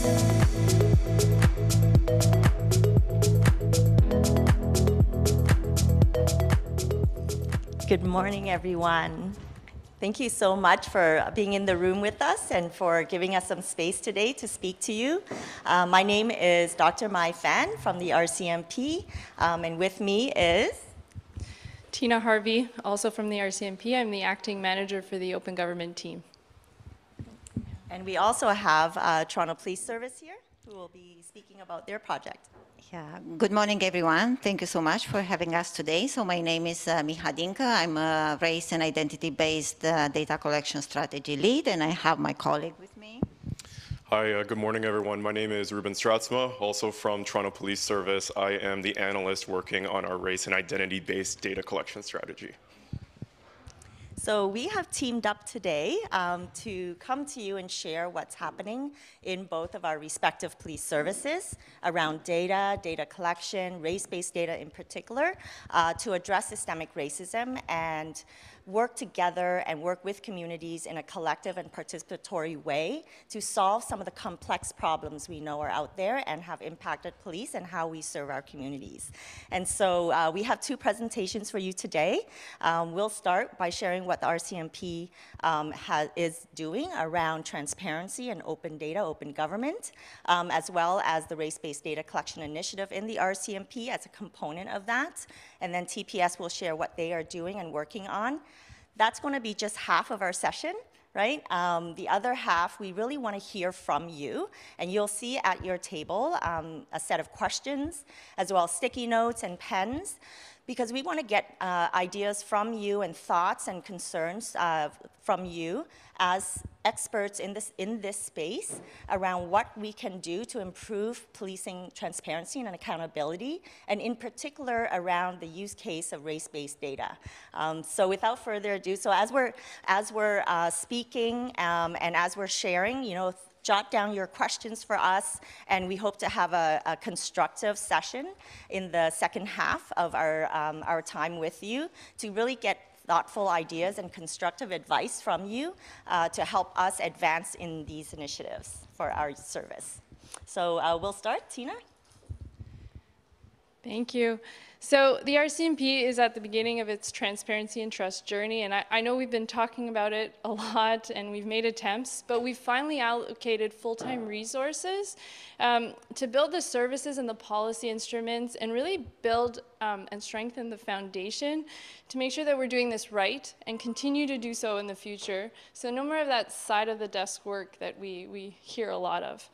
Good morning, everyone. Thank you so much for being in the room with us and for giving us some space today to speak to you. My name is Dr. Mai Fan from the RCMP, and with me is Tina Harvey, also from the RCMP. I'm the acting manager for the Open Government team. And we also have Toronto Police Service here, who will be speaking about their project. Yeah. Good morning, everyone. Thank you so much for having us today. So my name is Miha Dinka. I'm a race and identity-based data collection strategy lead, and I have my colleague with me. Hi, good morning, everyone. My name is Ruben Stratsma, also from Toronto Police Service. I am the analyst working on our race and identity-based data collection strategy. So we have teamed up today to come to you and share what's happening in both of our respective police services around data, data collection, race-based data in particular, to address systemic racism and work together and work with communities in a collective and participatory way to solve some of the complex problems we know are out there and have impacted police and how we serve our communities. And so we have two presentations for you today. We'll start by sharing what the RCMP is doing around transparency and open data, open government, as well as the race-based data collection initiative in the RCMP as a component of that. And then TPS will share what they are doing and working on. That's going to be just half of our session, right? The other half, we really want to hear from you. And you'll see at your table a set of questions, as well as sticky notes and pens, because we want to get ideas from you and thoughts and concerns from you as experts in this space around what we can do to improve policing transparency and accountability, and in particular around the use case of race-based data. So without further ado, so as we're speaking and as we're sharing, jot down your questions for us, and we hope to have a constructive session in the second half of our time with you to really get thoughtful ideas and constructive advice from you to help us advance in these initiatives for our service. So we'll start. Tina? Thank you. So the RCMP is at the beginning of its transparency and trust journey, and I know we've been talking about it a lot and we've made attempts, but we've finally allocated full-time resources to build the services and the policy instruments and really build and strengthen the foundation to make sure that we're doing this right and continue to do so in the future. So no more of that side of the desk work that we hear a lot of.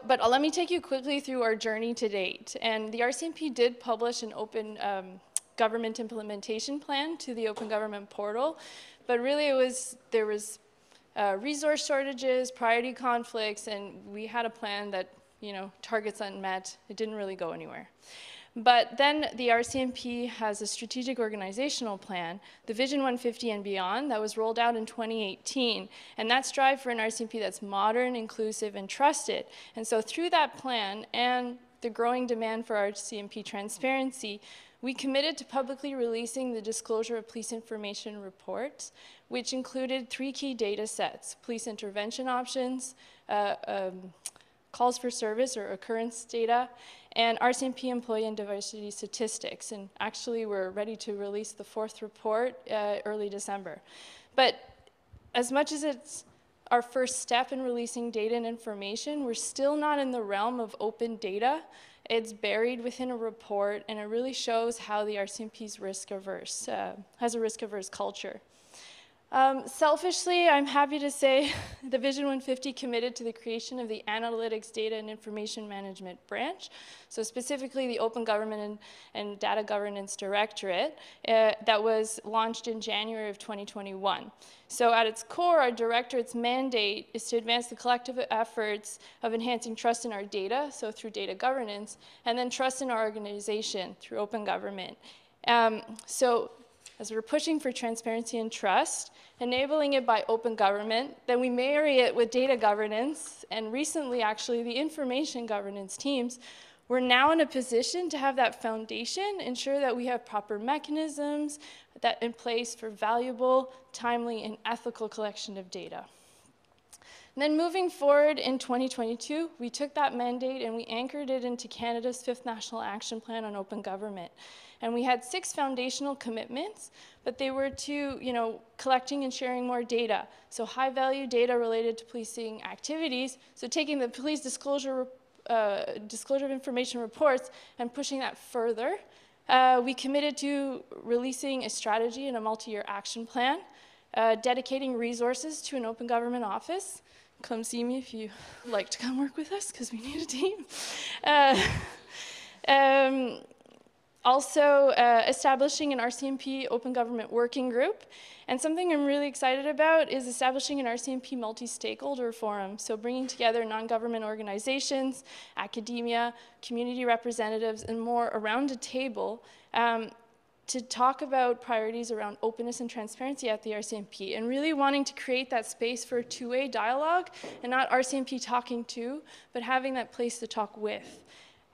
But let me take you quickly through our journey to date. And the RCMP did publish an open government implementation plan to the Open Government portal, but really there was resource shortages, priority conflicts, and we had a plan that, targets unmet. It didn't really go anywhere. But then the RCMP has a strategic organizational plan, the Vision 150 and beyond, that was rolled out in 2018. And that strive for an RCMP that's modern, inclusive, and trusted. And so through that plan and the growing demand for RCMP transparency, we committed to publicly releasing the disclosure of police information reports, which included 3 key data sets: police intervention options, calls for service or occurrence data, and RCMP employee and diversity statistics. And actually, we're ready to release the 4th report early December. But as much as it's our first step in releasing data and information, we're still not in the realm of open data. It's buried within a report, and it really shows how the RCMP's risk-averse, has a risk-averse culture. Selfishly, I'm happy to say the Vision 150 committed to the creation of the Analytics, Data, and Information Management branch, so specifically the Open Government and Data Governance Directorate that was launched in January of 2021. So at its core, our directorate's mandate is to advance the collective efforts of enhancing trust in our data, so through data governance, and then trust in our organization through open government. As we're pushing for transparency and trust, enabling it by open government, then we marry it with data governance, and recently, actually, the information governance teams. We're now in a position to have that foundation, ensure that we have proper mechanisms that in place for valuable, timely, and ethical collection of data. And then moving forward in 2022, we took that mandate and we anchored it into Canada's 5th National Action Plan on Open Government. And we had 6 foundational commitments, but they were to, collecting and sharing more data. So high-value data related to policing activities. So taking the police disclosure of information reports and pushing that further. We committed to releasing a strategy and a multi-year action plan, dedicating resources to an open government office. Come see me if you like to come work with us, because we need a team. Also, establishing an RCMP Open Government Working Group. And something I'm really excited about is establishing an RCMP multi-stakeholder forum. So bringing together non-government organizations, academia, community representatives, and more around a table to talk about priorities around openness and transparency at the RCMP, and really wanting to create that space for a two-way dialogue, and not RCMP talking to, but having that place to talk with.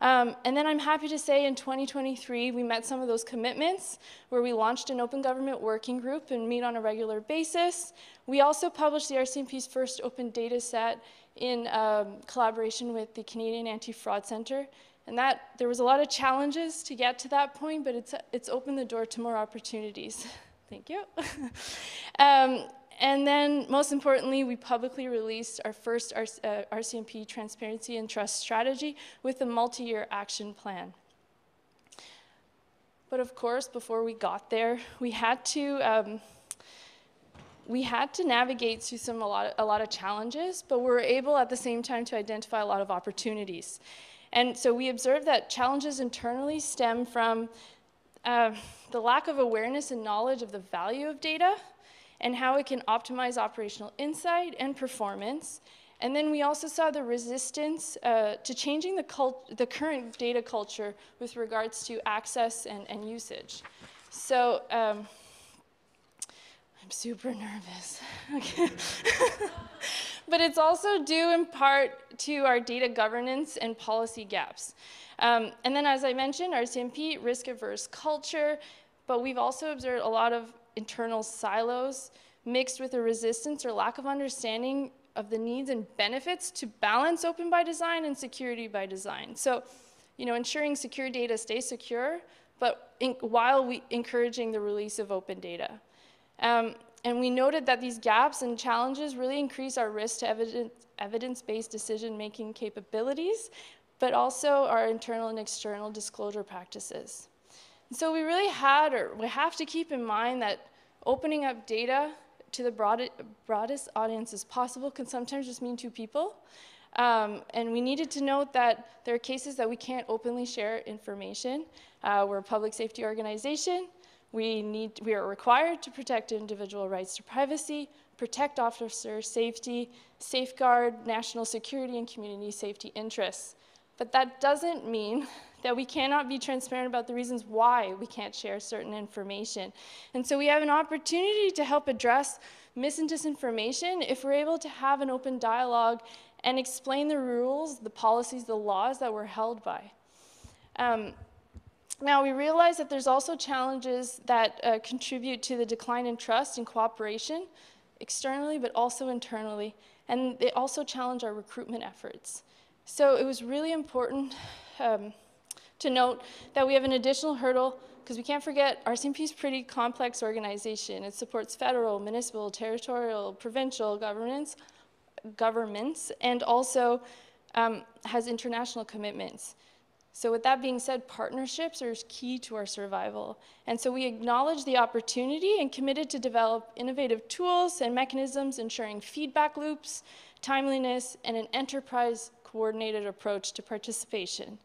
And then I'm happy to say in 2023, we met some of those commitments where we launched an open government working group and meet on a regular basis. We also published the RCMP's first open data set in collaboration with the Canadian Anti-Fraud Centre. And there was a lot of challenges to get to that point, but it's opened the door to more opportunities. Thank you. And then, most importantly, we publicly released our first RCMP Transparency and Trust Strategy with a multi-year action plan. But of course, before we got there, we had to navigate through a lot of challenges, but we were able at the same time to identify a lot of opportunities. And so we observed that challenges internally stem from the lack of awareness and knowledge of the value of data, and how it can optimize operational insight and performance. And then we also saw the resistance to changing the current data culture with regards to access and usage. So I'm super nervous. Okay. But it's also due in part to our data governance and policy gaps. And then, as I mentioned, RCMP, risk-averse culture, but we've also observed a lot of internal silos mixed with a resistance or lack of understanding of the needs and benefits to balance open by design and security by design. So, ensuring secure data stays secure, but while encouraging the release of open data. And we noted that these gaps and challenges really increase our risk to evidence-based decision-making capabilities, but also our internal and external disclosure practices. And so we really we have to keep in mind that opening up data to the broadest audience as possible can sometimes just mean 2 people. And we needed to note that there are cases that we can't openly share information. We're a public safety organization. We are required to protect individual rights to privacy, protect officer safety, safeguard national security and community safety interests. But that doesn't mean that we cannot be transparent about the reasons why we can't share certain information. And so we have an opportunity to help address mis and disinformation if we're able to have an open dialogue and explain the rules, the policies, the laws that we're held by. Now, we realize that there's also challenges that contribute to the decline in trust and cooperation externally, but also internally, and they also challenge our recruitment efforts. So it was really important to note that we have an additional hurdle, because we can't forget RCMP is a pretty complex organization. It supports federal, municipal, territorial, provincial governments, and also has international commitments. So with that being said, partnerships are key to our survival. And so we acknowledge the opportunity and committed to develop innovative tools and mechanisms ensuring feedback loops, timeliness, and an enterprise coordinated approach to participation.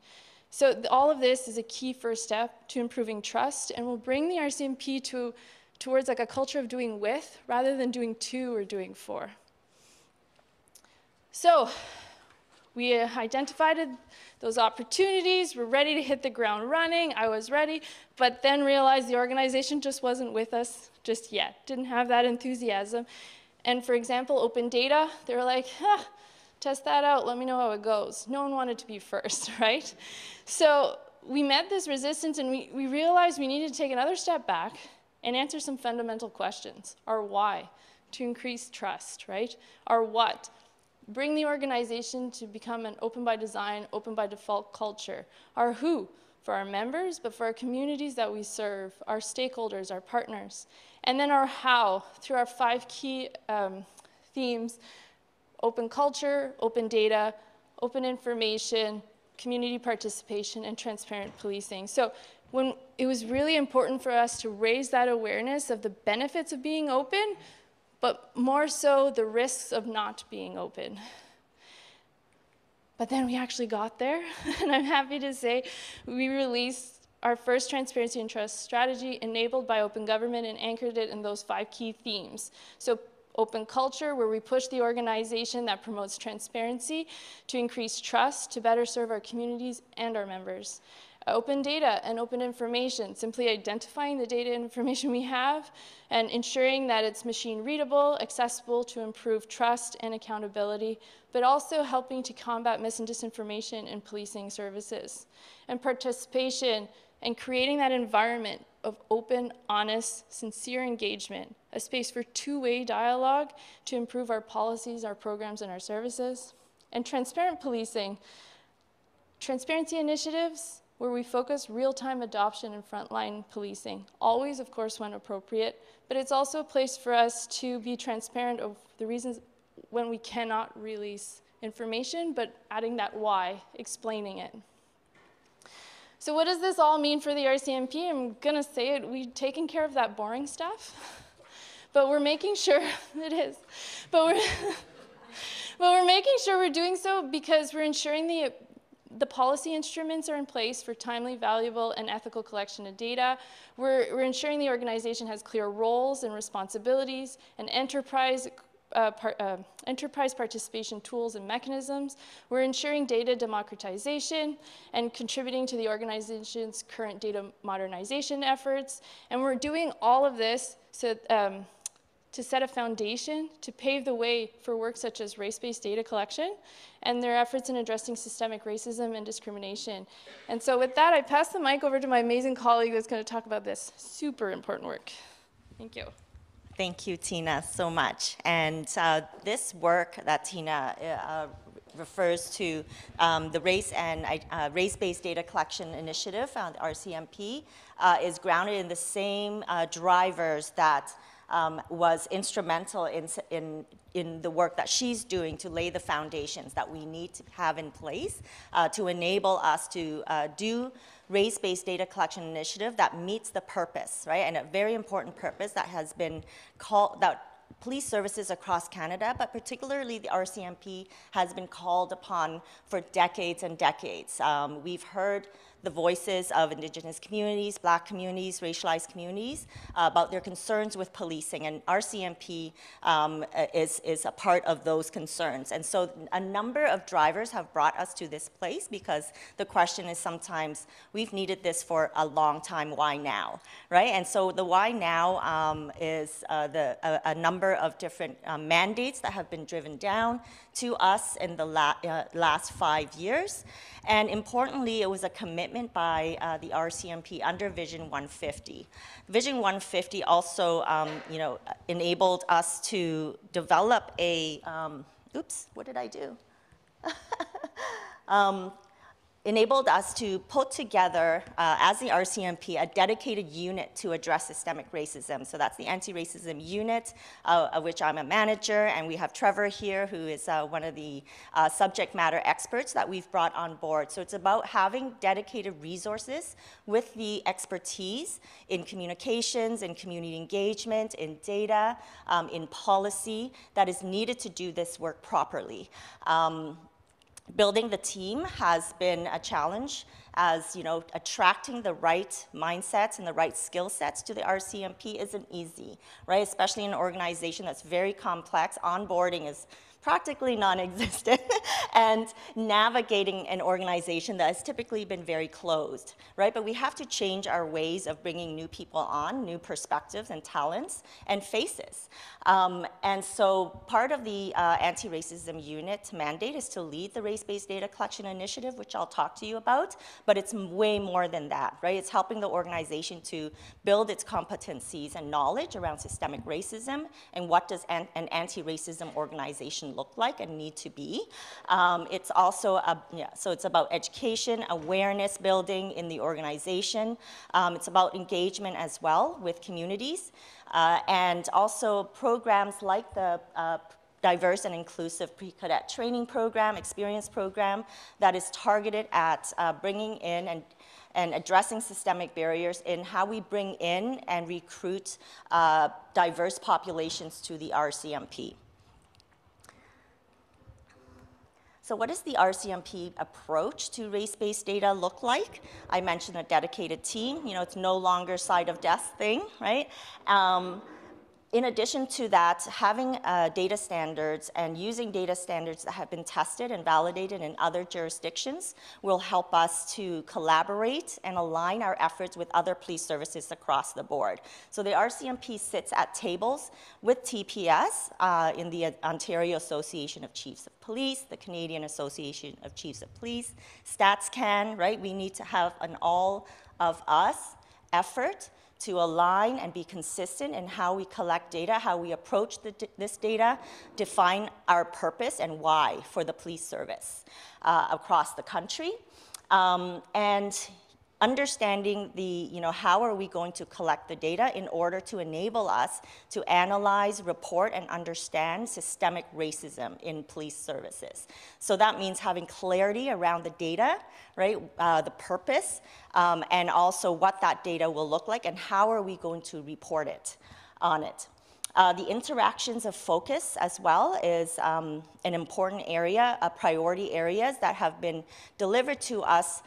So all of this is a key first step to improving trust and will bring the RCMP towards like a culture of doing with rather than doing to or doing for. So we identified those opportunities, we're ready to hit the ground running, I was ready, but then realized the organization just wasn't with us just yet, didn't have that enthusiasm. And for example, open data, they were like, test that out, let me know how it goes. No one wanted to be first, right? So we met this resistance and we realized we needed to take another step back and answer some fundamental questions. Our why. to increase trust, right? Our what? Bring the organization to become an open by design, open by default culture. Our who? For our members, but for our communities that we serve, our stakeholders, our partners. And then our how, through our 5 key themes: open culture, open data, open information, community participation, and transparent policing. So when it was really important for us to raise that awareness of the benefits of being open, but more so the risks of not being open. But then we actually got there, and I'm happy to say we released our first transparency and trust strategy enabled by open government and anchored it in those 5 key themes. So open culture, where we push the organization that promotes transparency to increase trust, to better serve our communities and our members. Open data and open information, simply identifying the data and information we have and ensuring that it's machine readable, accessible to improve trust and accountability, but also helping to combat mis and disinformation in policing services. And participation and creating that environment of open, honest, sincere engagement, a space for two-way dialogue to improve our policies, our programs, and our services. And transparent policing, transparency initiatives, where we focus real-time adoption and frontline policing, always, of course, when appropriate, but it's also a place for us to be transparent of the reasons when we cannot release information, but adding that why, explaining it. So what does this all mean for the RCMP? I'm gonna say it, we've taken care of that boring stuff, but we're making sure, it is, but we're making sure we're doing so because we're ensuring the policy instruments are in place for timely, valuable, and ethical collection of data. We're ensuring the organization has clear roles and responsibilities and enterprise participation tools and mechanisms. We're ensuring data democratization and contributing to the organization's current data modernization efforts. And we're doing all of this so, to set a foundation to pave the way for work such as race-based data collection and their efforts in addressing systemic racism and discrimination. And so with that, I pass the mic over to my amazing colleague that's going to talk about this super important work. Thank you. Thank you, Tina, so much. And this work that Tina refers to, the Race-Based Data Collection Initiative, the RCMP, is grounded in the same drivers that was instrumental in the work that she's doing to lay the foundations that we need to have in place to enable us to do race-based data collection initiative that meets the purpose, right? And a very important purpose that has been called, that police services across Canada, but particularly the RCMP, has been called upon for decades and decades. We've heard the voices of Indigenous communities, Black communities, racialized communities about their concerns with policing, and RCMP is a part of those concerns. And so a number of drivers have brought us to this place because the question is sometimes, we've needed this for a long time, why now, right? And so the why now is a number of different mandates that have been driven down to us in the last 5 years. And importantly, it was a commitment by the RCMP under Vision 150. Vision 150 also, enabled us to develop a, oops, what did I do? Enabled us to put together, as the RCMP, a dedicated unit to address systemic racism. So that's the anti-racism unit, of which I'm a manager, and we have Trevor here, who is one of the subject matter experts that we've brought on board. So it's about having dedicated resources with the expertise in communications, in community engagement, in data, in policy that is needed to do this work properly. Building the team has been a challenge, as attracting the right mindsets and the right skill sets to the RCMP isn't easy, right? Especially in an organization that's very complex. Onboarding is practically non-existent, and navigating an organization that has typically been very closed, right? But we have to change our ways of bringing new people on, new perspectives and talents and faces. And so part of the anti-racism unit mandate is to lead the race-based data collection initiative, which I'll talk to you about, but it's way more than that, right? It's helping the organization to build its competencies and knowledge around systemic racism and what does an anti-racism organization look like and need to be. It's also, so it's about education, awareness building in the organization. It's about engagement as well with communities, and also programs like the diverse and inclusive pre-cadet training program, experience program that is targeted at bringing in and addressing systemic barriers in how we bring in and recruit diverse populations to the RCMP. So what does the RCMP approach to race-based data look like? I mentioned a dedicated team. You know, it's no longer side of desk thing, right? In addition to that, having data standards and using data standards that have been tested and validated in other jurisdictions will help us to collaborate and align our efforts with other police services across the board. So the RCMP sits at tables with TPS in the Ontario Association of Chiefs of Police, the Canadian Association of Chiefs of Police, StatsCan, right? We need to have an all of us effort to align and be consistent in how we collect data, how we approach this data, define our purpose and why for the police service across the country, and understanding the, how are we going to collect the data in order to enable us to analyze, report, and understand systemic racism in police services. So that means having clarity around the data, right, the purpose, and also what that data will look like and how are we going to report it on it. The interactions of focus as well is an important area, priority areas that have been delivered to us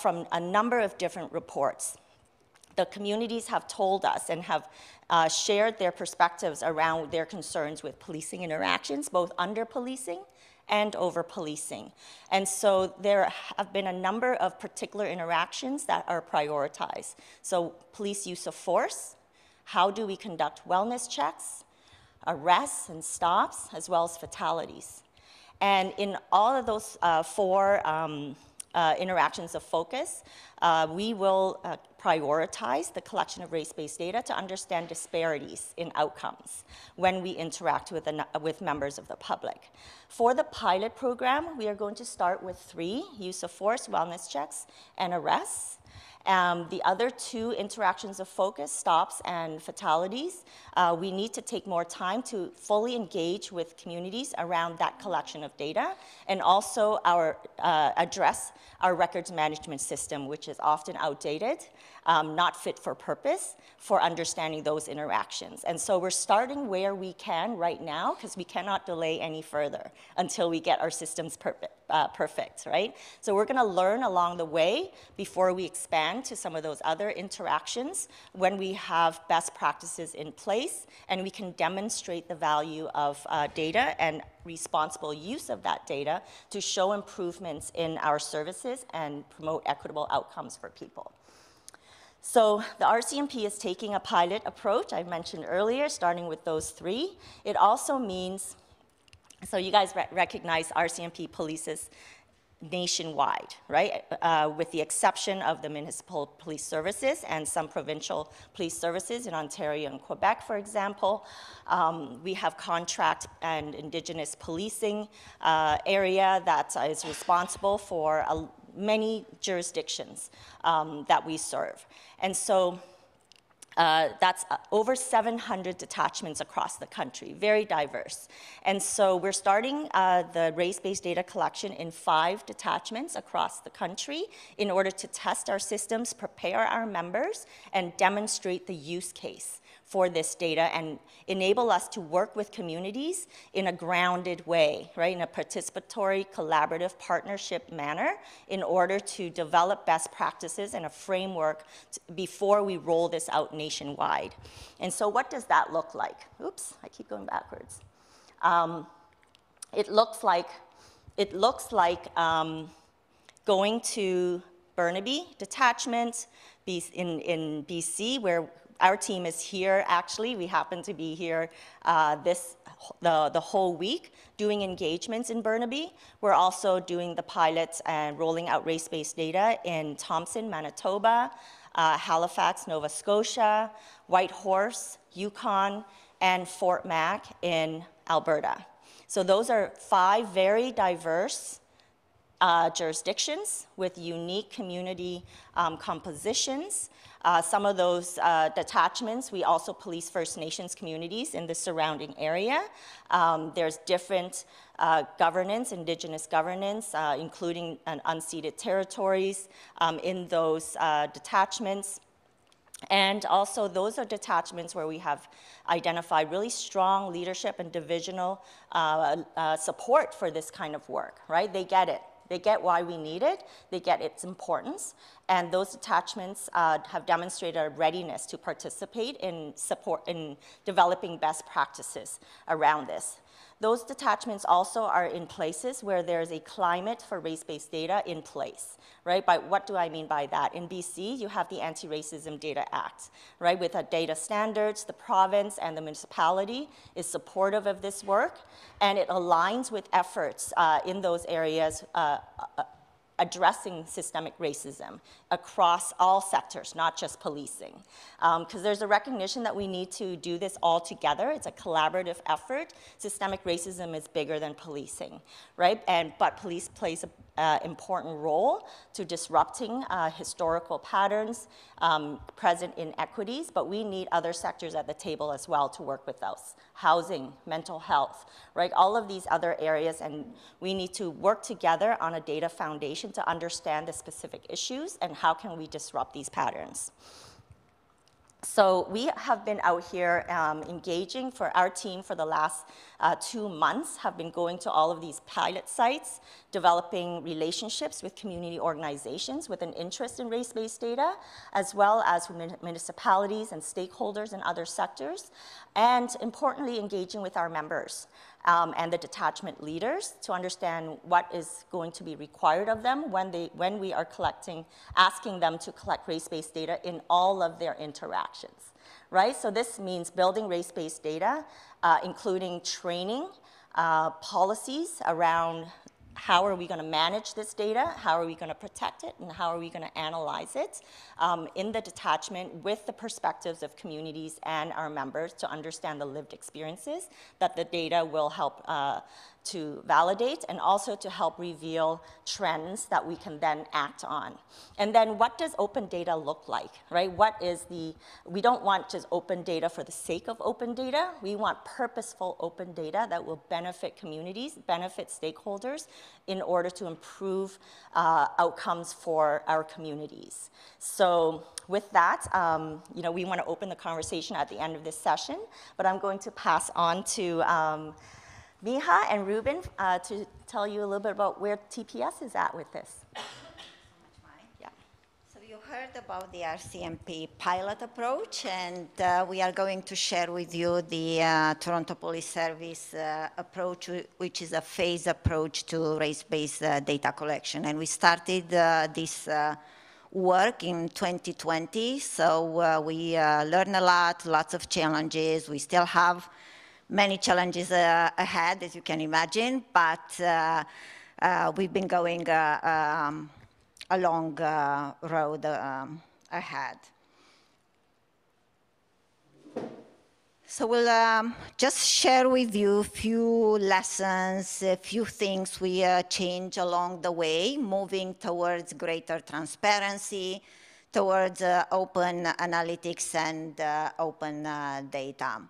from a number of different reports. The communities have told us and have shared their perspectives around their concerns with policing interactions, both under policing and over policing. And so there have been a number of particular interactions that are prioritized. So police use of force, how do we conduct wellness checks, arrests and stops, as well as fatalities. And in all of those four interactions of focus, we will prioritize the collection of race-based data to understand disparities in outcomes when we interact with members of the public. For the pilot program, we are going to start with 3, use of force, wellness checks, and arrests. The other 2 interactions of focus, stops and fatalities, we need to take more time to fully engage with communities around that collection of data and also address our records management system, which is often outdated, not fit for purpose for understanding those interactions. And so we're starting where we can right now because we cannot delay any further until we get our systems perfect, right? So we're gonna learn along the way before we expand to some of those other interactions when we have best practices in place and we can demonstrate the value of data and responsible use of that data to show improvements in our services and promote equitable outcomes for people. So the RCMP is taking a pilot approach, I mentioned earlier, starting with those 3. It also means, so you guys recognize RCMP polices nationwide, right? With the exception of the municipal police services and some provincial police services in Ontario and Quebec, for example. We have contract and Indigenous policing area that is responsible for many jurisdictions that we serve. And so that's over 700 detachments across the country, very diverse. And so we're starting the race-based data collection in 5 detachments across the country in order to test our systems, prepare our members, and demonstrate the use case for this data and enable us to work with communities in a grounded way, right, in a participatory, collaborative partnership manner in order to develop best practices and a framework before we roll this out nationwide. And so what does that look like? Oops, I keep going backwards. It looks like going to Burnaby detachment in BC, where our team is here, actually. We happen to be here the whole week doing engagements in Burnaby. We're also doing the pilots and rolling out race-based data in Thompson, Manitoba, Halifax, Nova Scotia, Whitehorse, Yukon, and Fort Mac in Alberta. So those are 5 very diverse jurisdictions with unique community compositions. Some of those detachments, we also police First Nations communities in the surrounding area. There's different governance, Indigenous governance, including unceded territories in those detachments. And also, those are detachments where we have identified really strong leadership and divisional support for this kind of work, right? They get it. They get why we need it. They get its importance. And those detachments have demonstrated a readiness to participate in developing best practices around this. Those detachments also are in places where there's a climate for race-based data in place, right? But what do I mean by that? In BC, you have the Anti-Racism Data Act, right? With the data standards, the province and the municipality is supportive of this work, and it aligns with efforts in those areas addressing systemic racism across all sectors, not just policing. Because there's a recognition that we need to do this all together. It's a collaborative effort. Systemic racism is bigger than policing, right? But police plays an important role to disrupting historical patterns present in equities, but we need other sectors at the table as well to work with us. Housing, mental health, right? All of these other areas, and we need to work together on a data foundation to understand the specific issues and how can we disrupt these patterns. So we have been out here engaging for our team for the last 2 months, have been going to all of these pilot sites, developing relationships with community organizations with an interest in race-based data, as well as municipalities and stakeholders in other sectors, and importantly, engaging with our members and the detachment leaders to understand what is going to be required of them when we are asking them to collect race-based data in all of their interactions, right? So this means building race-based data, including training, policies around how are we going to manage this data, how are we going to protect it, and how are we going to analyze it in the detachment with the perspectives of communities and our members to understand the lived experiences that the data will help to validate and also to help reveal trends that we can then act on. And then what does open data look like, right? We don't want just open data for the sake of open data. We want purposeful open data that will benefit communities, benefit stakeholders in order to improve outcomes for our communities. So with that, we want to open the conversation at the end of this session, but I'm going to pass on to Miha and Ruben to tell you a little bit about where TPS is at with this. Yeah. So you heard about the RCMP pilot approach, and we are going to share with you the Toronto Police Service approach, which is a phased approach to race-based data collection. And we started this work in 2020, so we learned a lot, lots of challenges. We still have many challenges ahead, as you can imagine, but we've been going a long road ahead. So we'll just share with you a few lessons, a few things we changed along the way, moving towards greater transparency, towards open analytics and open data.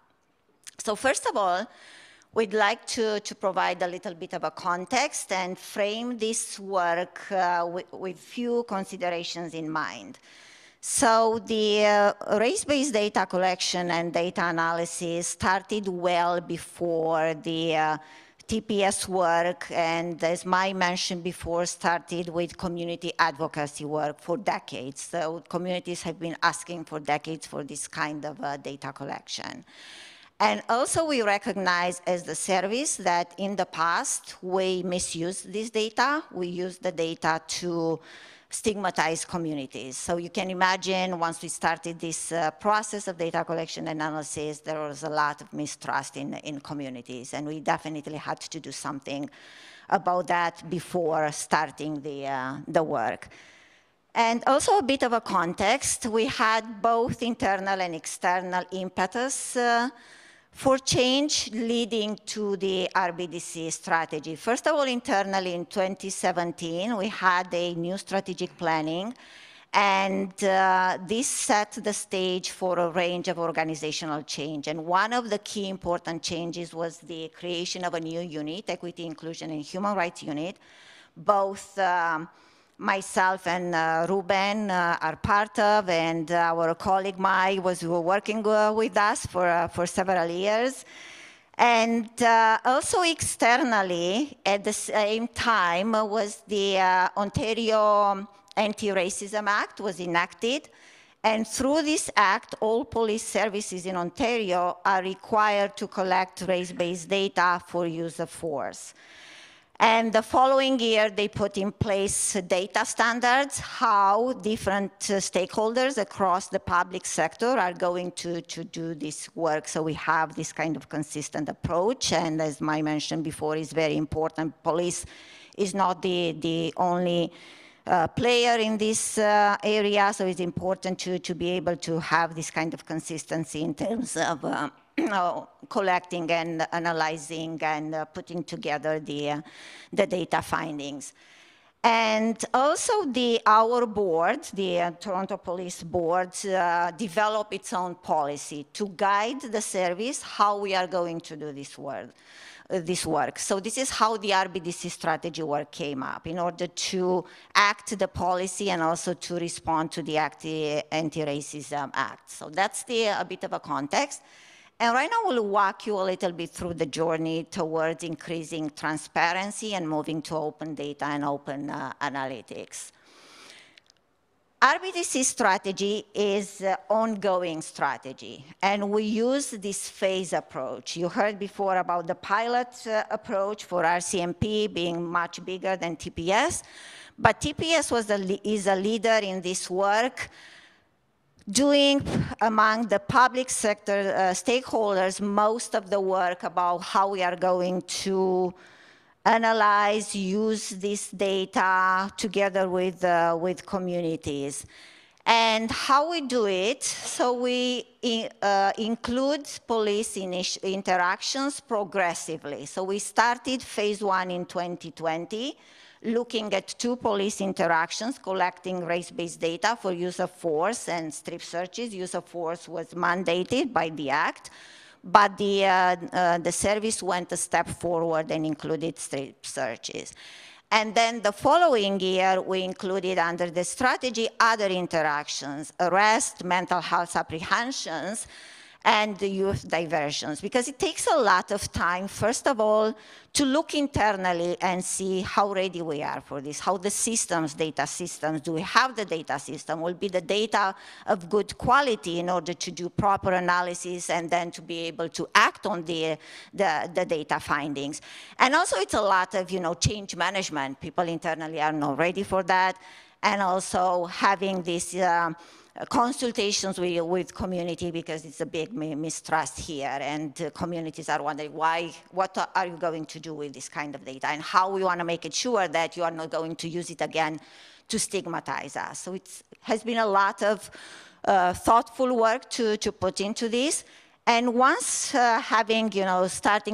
So first of all, we'd like to provide a little bit of a context and frame this work with few considerations in mind. So the race-based data collection and data analysis started well before the TPS work, and as Mai mentioned before, started with community advocacy work for decades. So communities have been asking for decades for this kind of data collection. And also we recognize as the service that in the past we misused this data. We used the data to stigmatized communities. So you can imagine once we started this process of data collection and analysis, there was a lot of mistrust in communities, and we definitely had to do something about that before starting the work. And also a bit of a context, we had both internal and external impetus for change leading to the RBDC strategy. First of all, internally in 2017, we had a new strategic planning, and this set the stage for a range of organizational change. And one of the key important changes was the creation of a new unit, Equity, Inclusion, and Human Rights Unit. Both myself and Ruben are part of, and our colleague Mai was working with us for several years. And also externally, at the same time, was the Ontario Anti-Racism Act was enacted. And through this act, all police services in Ontario are required to collect race-based data for use of force. And the following year, they put in place data standards, how different stakeholders across the public sector are going to do this work. So we have this kind of consistent approach. And as Mai mentioned before, it's very important. Police is not the only player in this area. So it's important to be able to have this kind of consistency in terms of collecting and analyzing and putting together the data findings. And also our board, the Toronto Police Board, developed its own policy to guide the service how we are going to do this work. So this is how the RBDC strategy work came up, in order to act the policy and also to respond to the Anti-Racism Act. So that's a bit of a context. And right now we'll walk you a little bit through the journey towards increasing transparency and moving to open data and open analytics. RBDC strategy is an ongoing strategy, and we use this phase approach. You heard before about the pilot approach for RCMP being much bigger than TPS, but TPS is a leader in this work, doing among the public sector stakeholders most of the work about how we are going to analyze, use this data together with communities. And how we do it, so we include police interactions progressively. So we started phase 1 in 2020, looking at 2 police interactions, collecting race-based data for use of force and strip searches. Use of force was mandated by the Act, but the service went a step forward and included strip searches. And then the following year, we included under the strategy other interactions, arrest, mental health apprehensions, and the youth diversions, because it takes a lot of time, first of all, to look internally and see how ready we are for this, how the systems, data systems, do we have the data system? Will be the data of good quality in order to do proper analysis and then to be able to act on the data findings. And also it's a lot of change management. People internally are not ready for that. And also having this consultations with community, because it's a big mistrust here, and communities are wondering what are you going to do with this kind of data, and how we want to make it sure that you are not going to use it again to stigmatize us. So it has been a lot of thoughtful work to put into this. And once starting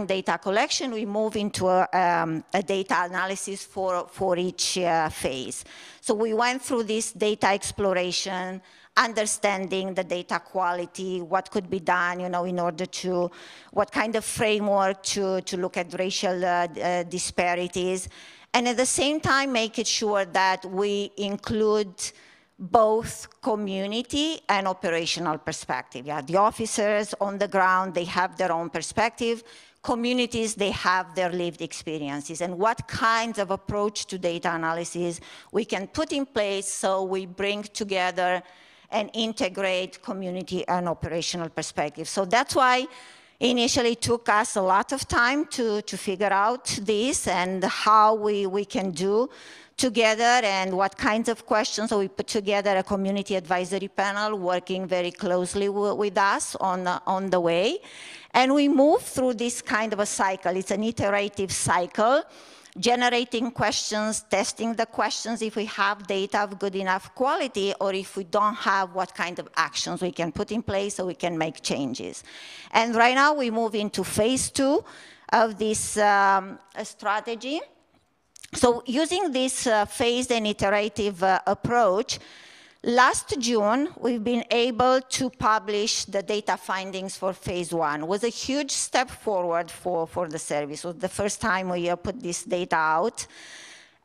data collection, we move into a data analysis for each phase. So we went through this data exploration, understanding the data quality, what could be done, in order to, what kind of framework to look at racial disparities. And at the same time, making sure that we include both community and operational perspective. Yeah, the officers on the ground, they have their own perspective. Communities, they have their lived experiences. And what kinds of approach to data analysis we can put in place so we bring together and integrate community and operational perspective. So that's why Initially, it took us a lot of time to figure out this and how we can do together and what kinds of questions. So we put together a community advisory panel working very closely with us on the way. And we move through this kind of a cycle. It's an iterative cycle, generating questions, testing the questions if we have data of good enough quality, or if we don't have, what kind of actions we can put in place so we can make changes. And right now we move into phase 2 of this strategy. So using this phased and iterative approach, last June, we've been able to publish the data findings for phase 1. It was a huge step forward for the service. It was the first time we put this data out.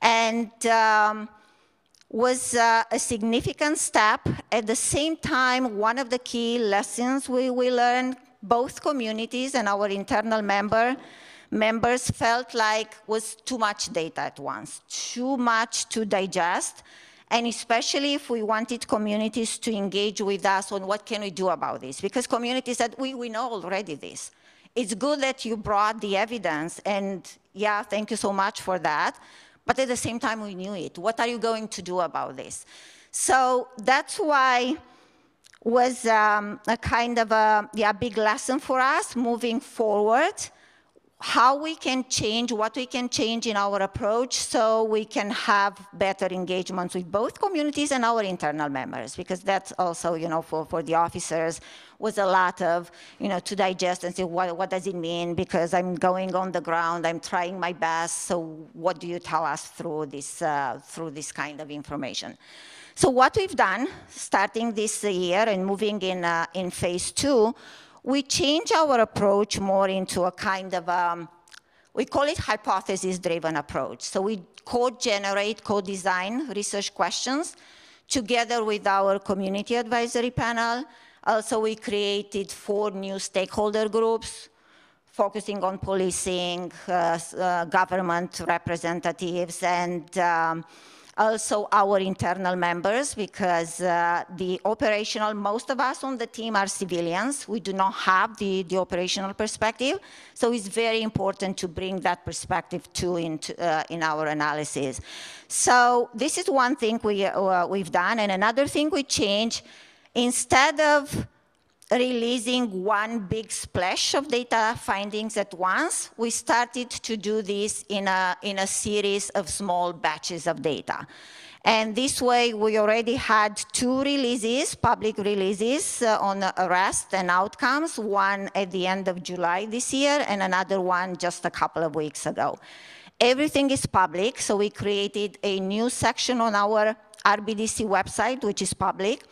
And was a significant step. At the same time, one of the key lessons we learned, both communities and our internal members felt like was too much data at once, too much to digest. And especially if we wanted communities to engage with us on what can we do about this. Because communities said, we know already this. It's good that you brought the evidence, and yeah, thank you so much for that. But at the same time, we knew it. What are you going to do about this? So that's why was a kind of a big lesson for us moving forward, how we can change, what we can change in our approach so we can have better engagements with both communities and our internal members, because that's also, for the officers was a lot of, to digest and say, what does it mean? Because I'm going on the ground, I'm trying my best, so what do you tell us through this kind of information? So what we've done, starting this year and moving in phase 2, we change our approach more into a kind of, we call it hypothesis-driven approach. So we co-generate, co-design research questions together with our community advisory panel. Also, we created 4 new stakeholder groups focusing on policing, government representatives, and also our internal members, because most of us on the team are civilians. We do not have the operational perspective. So it's very important to bring that perspective too in our analysis. So this is one thing we've done. And another thing we changed, instead of releasing one big splash of data findings at once, we started to do this in a series of small batches of data. And this way, we already had 2 releases, public releases on arrest and outcomes, one at the end of July this year and another one just a couple of weeks ago. Everything is public, so we created a new section on our RBDC website, which is public.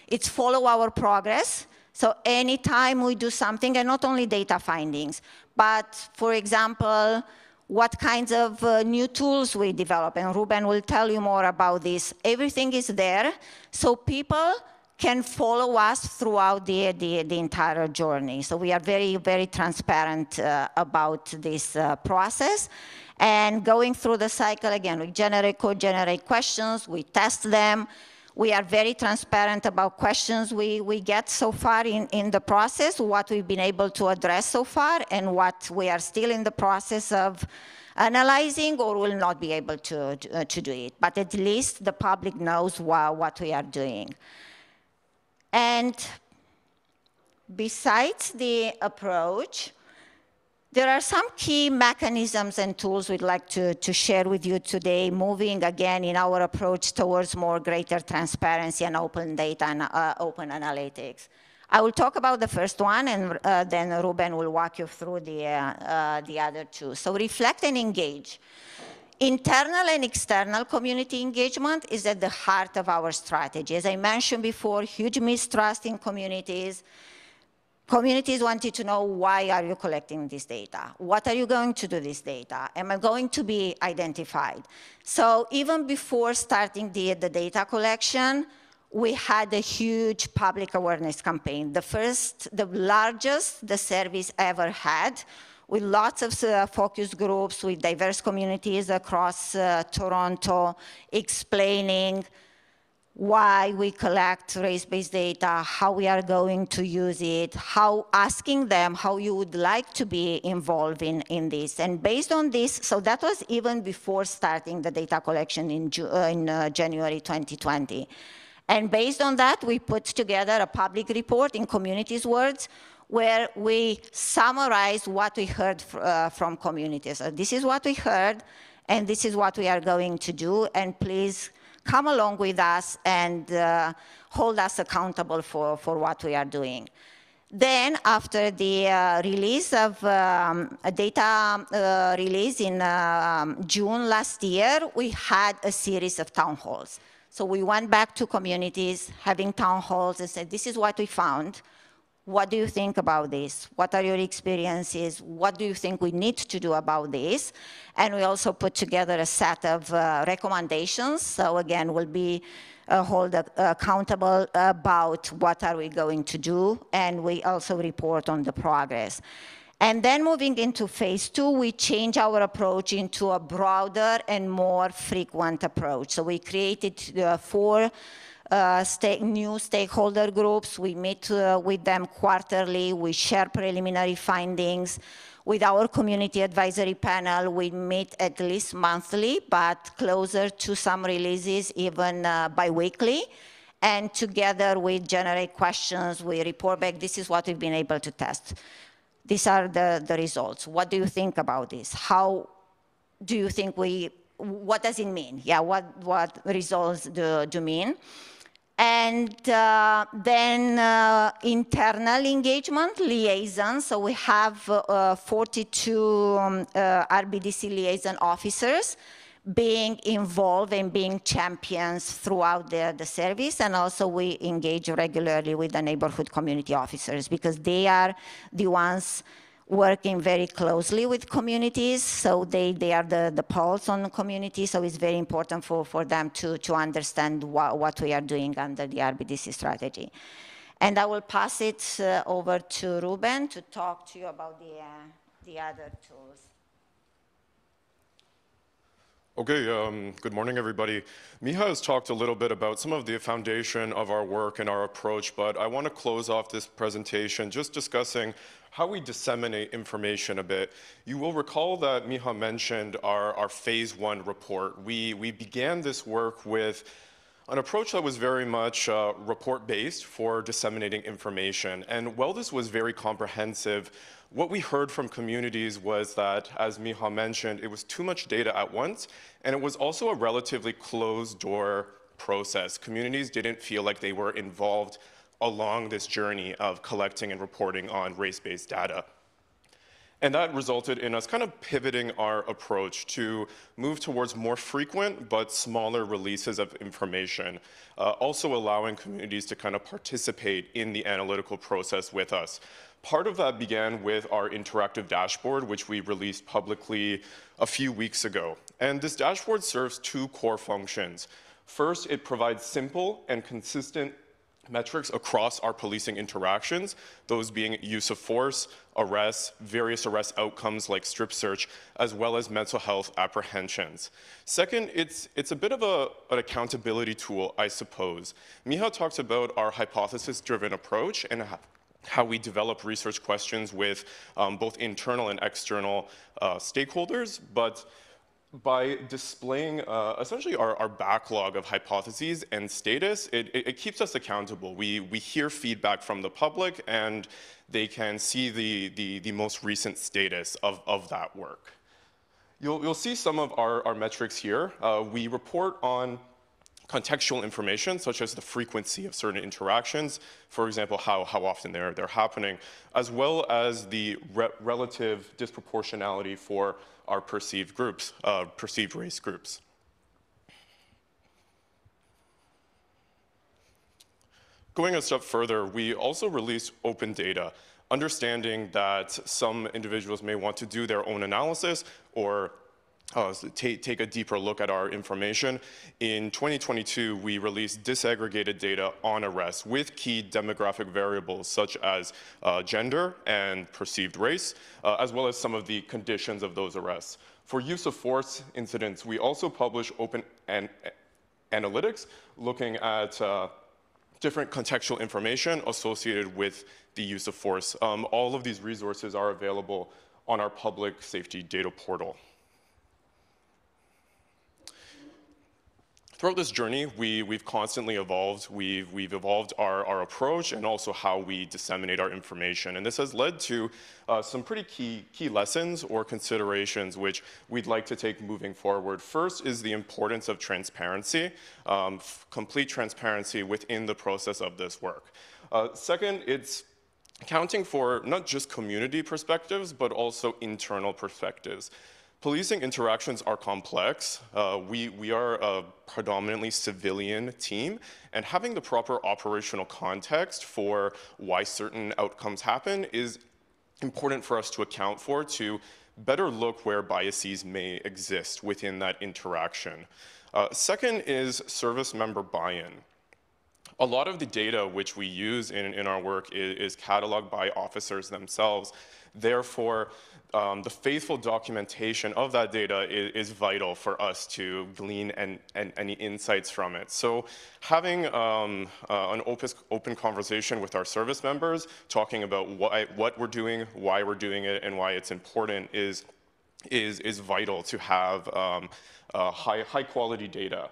It's follow our progress. So anytime we do something, and not only data findings, but for example, what kinds of new tools we develop, and Ruben will tell you more about this. Everything is there, so people can follow us throughout the entire journey. So we are very, very transparent about this process. And going through the cycle, again, we co-generate questions, we test them. We are very transparent about questions we get so far in the process, what we've been able to address so far, and what we are still in the process of analyzing or will not be able to do it. But at least the public knows what we are doing. And besides the approach, there are some key mechanisms and tools we'd like to share with you today, moving again in our approach towards more greater transparency and open data and open analytics. I will talk about the first one, and then Ruben will walk you through the other 2. So reflect and engage. Internal and external community engagement is at the heart of our strategy. As I mentioned before, huge mistrust in communities. Communities wanted to know, why are you collecting this data? What are you going to do with this data? Am I going to be identified? So even before starting the data collection, we had a huge public awareness campaign, the largest the service ever had, with lots of focus groups with diverse communities across Toronto, explaining why we collect race-based data, how we are going to use it, asking them how you would like to be involved in this. And based on this, so that was even before starting the data collection in January 2020. And based on that, we put together a public report in communities' words where we summarize what we heard from communities. So this is what we heard, and this is what we are going to do, and please come along with us and hold us accountable for what we are doing. Then, after the release of a data release in June last year, we had a series of town halls. So we went back to communities, having town halls, and said, this is what we found. What do you think about this? What are your experiences? What do you think we need to do about this? And we also put together a set of recommendations. So again, we'll be held accountable about what are we going to do, and we also report on the progress. And then moving into phase 2, we change our approach into a broader and more frequent approach. So we created 4 new stakeholder groups. We meet with them quarterly. We share preliminary findings. With our community advisory panel, we meet at least monthly, but closer to some releases, even bi-weekly. And together we generate questions, we report back, this is what we've been able to test. These are the results. What do you think about this? How do you think what does it mean? Yeah, what results do mean? And then internal engagement, liaison. So we have 42 RBDC liaison officers being involved and being champions throughout the service. And also we engage regularly with the neighborhood community officers because they are the ones working very closely with communities, so they are the pulse on the community, so it's very important for them to understand what we are doing under the RBDC strategy. And I will pass it over to Ruben to talk to you about the other tools. Okay, good morning, everybody. Miha has talked a little bit about some of the foundation of our work and our approach, but I want to close off this presentation just discussing how we disseminate information a bit. You will recall that Miha mentioned our phase 1 report. We began this work with an approach that was very much report-based for disseminating information. And while this was very comprehensive, what we heard from communities was that, as Miha mentioned, it was too much data at once, and it was also a relatively closed-door process. Communities didn't feel like they were involved along this journey of collecting and reporting on race-based data. And that resulted in us kind of pivoting our approach to move towards more frequent but smaller releases of information, also allowing communities to kind of participate in the analytical process with us. Part of that began with our interactive dashboard, which we released publicly a few weeks ago. And this dashboard serves 2 core functions. First, it provides simple and consistent metrics across our policing interactions, those being use of force, arrests, various arrest outcomes like strip search, as well as mental health apprehensions. Second, it's a bit of an accountability tool, I suppose. Miha talks about our hypothesis-driven approach and how we develop research questions with both internal and external stakeholders, but by displaying essentially our backlog of hypotheses and status, it keeps us accountable. We hear feedback from the public, and they can see the most recent status of that work. You'll see some of our metrics here. We report on contextual information, such as the frequency of certain interactions, for example, how often they're happening, as well as the relative disproportionality for our perceived groups, perceived race groups. Going a step further, we also released open data, understanding that some individuals may want to do their own analysis or take a deeper look at our information. In 2022, we released disaggregated data on arrests with key demographic variables such as gender and perceived race, as well as some of the conditions of those arrests. For use of force incidents, we also publish open analytics, looking at different contextual information associated with the use of force. All of these resources are available on our public safety data portal. Throughout this journey, we've constantly evolved. We've evolved our approach and also how we disseminate our information. And this has led to some pretty key lessons or considerations which we'd like to take moving forward. First is the importance of transparency, complete transparency within the process of this work. Second, it's accounting for not just community perspectives, but also internal perspectives. Policing interactions are complex. We are a predominantly civilian team, and having the proper operational context for why certain outcomes happen is important for us to account for to better look where biases may exist within that interaction. Second is service member buy-in. A lot of the data which we use in our work is cataloged by officers themselves. Therefore, the faithful documentation of that data is vital for us to glean any insights from it. So having an open conversation with our service members, talking about what we're doing, why we're doing it, and why it's important is vital to have high quality data.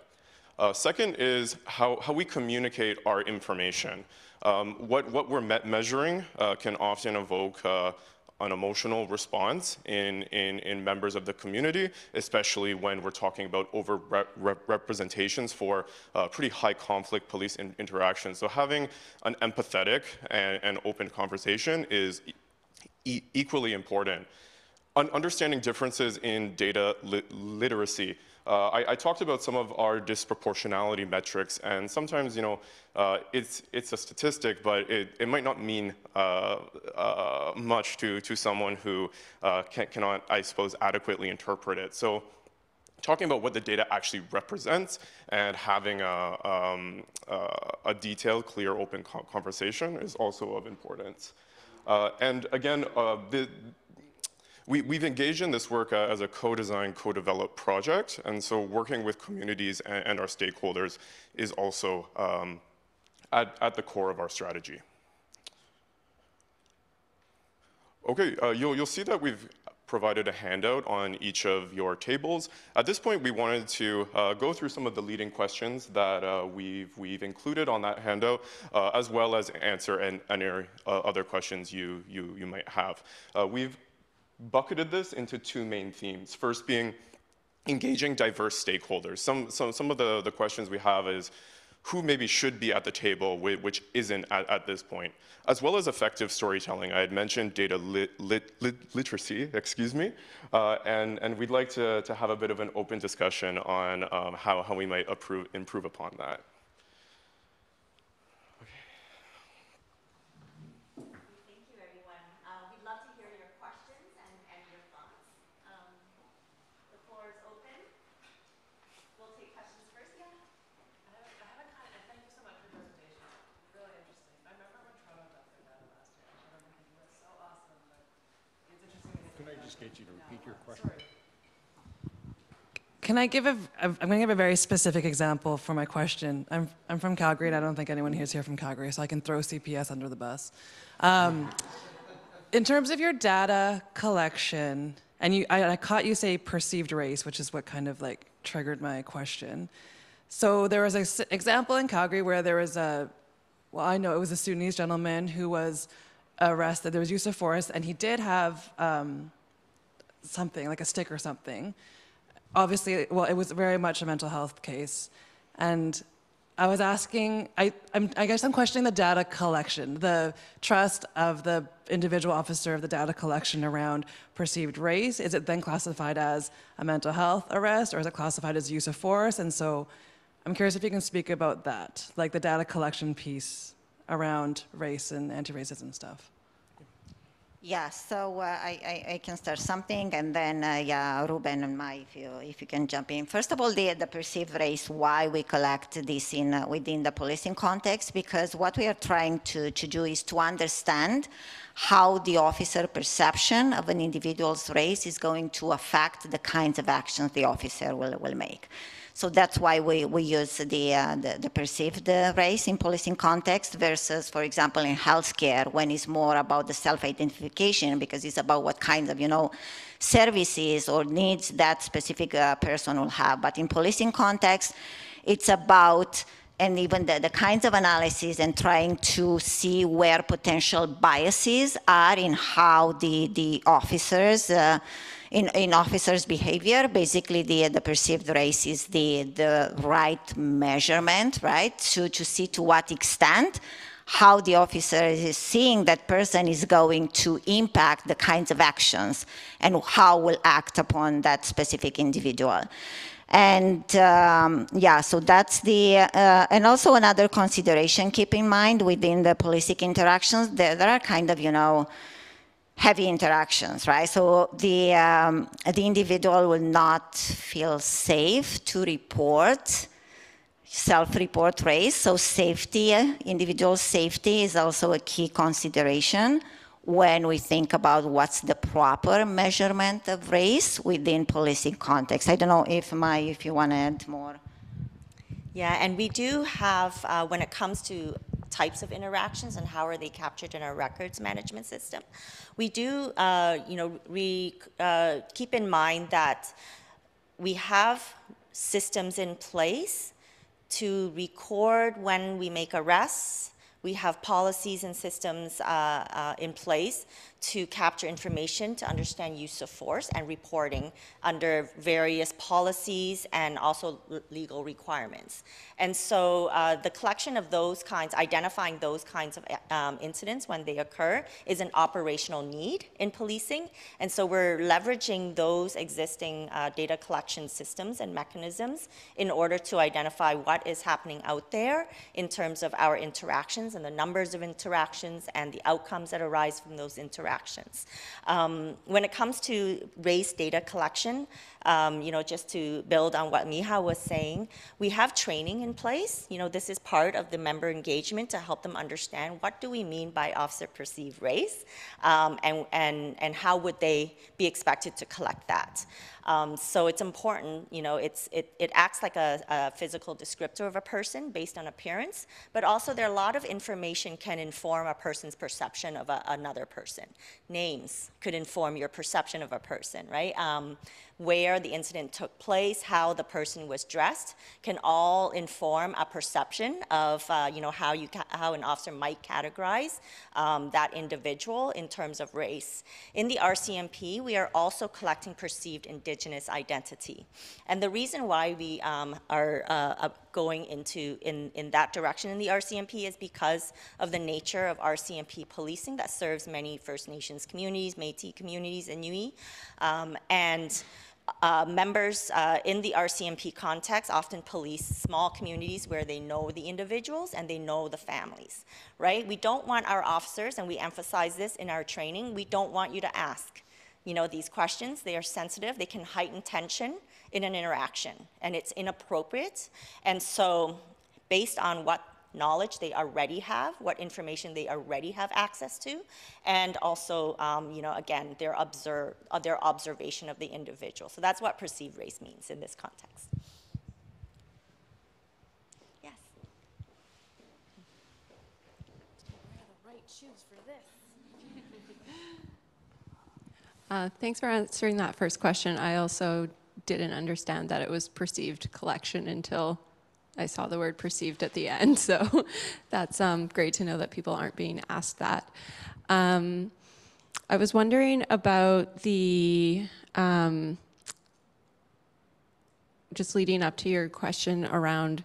Second is how we communicate our information. What we're measuring can often evoke an emotional response in members of the community, especially when we're talking about over-representations for pretty high conflict police interactions. So having an empathetic and open conversation is equally important. Understanding differences in data literacy. I talked about some of our disproportionality metrics, and sometimes, you know, it's a statistic, but it might not mean much to someone who cannot, I suppose, adequately interpret it. So talking about what the data actually represents and having a detailed, clear, open conversation is also of importance. And again, we've engaged in this work as a co-design, co-develop project, and so working with communities and our stakeholders is also at the core of our strategy. Okay, you'll see that we've provided a handout on each of your tables. At this point, we wanted to go through some of the leading questions that we've included on that handout, as well as answer any other questions you might have. We've bucketed this into two main themes. First being engaging diverse stakeholders. Some of the questions we have is who maybe should be at the table, which isn't at this point, as well as effective storytelling. I had mentioned data literacy, excuse me, and we'd like to have a bit of an open discussion on how we might improve upon that. Get you to repeat your question. Can I give I'm going to give a very specific example for my question. I'm from Calgary, and I don't think anyone here is here from Calgary, so I can throw CPS under the bus. In terms of your data collection, and I caught you say perceived race, which is what kind of like triggered my question. So there was an example in Calgary where there was well, I know it was a Sudanese gentleman who was arrested. There was use of force, and he did have something, like a stick or something. Obviously, well, it was very much a mental health case. And I was asking, I guess I'm questioning the data collection, the trust of the individual officer of the data collection around perceived race. Is it then classified as a mental health arrest, or is it classified as use of force? And so I'm curious if you can speak about that, like the data collection piece around race and anti-racism stuff. Yeah, so I can start something, and then yeah, Ruben and Mai, if you can jump in. First of all, the perceived race, why we collect this within the policing context, because what we are trying to do is to understand how the officer perception of an individual's race is going to affect the kinds of actions the officer will make. So that's why we use the perceived race in policing context versus, for example, in healthcare, when it's more about the self-identification, because it's about what kinds of, services or needs that specific person will have. But in policing context, it's about, and even the kinds of analysis and trying to see where potential biases are in how the officers, in officers' behavior. Basically, the perceived race is the right measurement, right? To see to what extent how the officer is seeing that person is going to impact the kinds of actions and how will act upon that specific individual. And yeah, so that's and also another consideration, keep in mind within the policing interactions, there are kind of, heavy interactions, right? So the individual will not feel safe to report, self-report race. So safety, individual safety is also a key consideration when we think about what's the proper measurement of race within policing context. I don't know if you want to add more. Yeah, and we do have, when it comes to types of interactions and how are they captured in our records management system, we do, keep in mind that we have systems in place to record when we make arrests. We have policies and systems in place to capture information, to understand use of force and reporting under various policies and also legal requirements. And so the collection of those kinds, identifying those kinds of incidents when they occur is an operational need in policing. And so we're leveraging those existing data collection systems and mechanisms in order to identify what is happening out there in terms of our interactions and the numbers of interactions and the outcomes that arise from those interactions. When it comes to race data collection, just to build on what Miha was saying, we have training in place. This is part of the member engagement to help them understand what do we mean by officer perceived race, and how would they be expected to collect that. So it's important, it acts like a physical descriptor of a person based on appearance, but also there are a lot of information can inform a person's perception of another person. Names could inform your perception of a person, right? Where the incident took place, how the person was dressed, can all inform a perception of how an officer might categorize that individual in terms of race. In the RCMP, we are also collecting perceived Indigenous identity. And the reason why we are going in that direction in the RCMP is because of the nature of RCMP policing that serves many First Nations communities, Métis communities, and Niue. Members in the RCMP context often police small communities where they know the individuals and they know the families, right? We don't want our officers, and we emphasize this in our training, we don't want you to ask, these questions. They are sensitive, they can heighten tension in an interaction, and it's inappropriate. And so based on what knowledge they already have, what information they already have access to, and also, again, their observation of the individual. So that's what perceived race means in this context. Yes? Wear the right shoes for this. Thanks for answering that first question. I also didn't understand that it was perceived collection until I saw the word perceived at the end, so that's great to know that people aren't being asked that. I was wondering about the, just leading up to your question around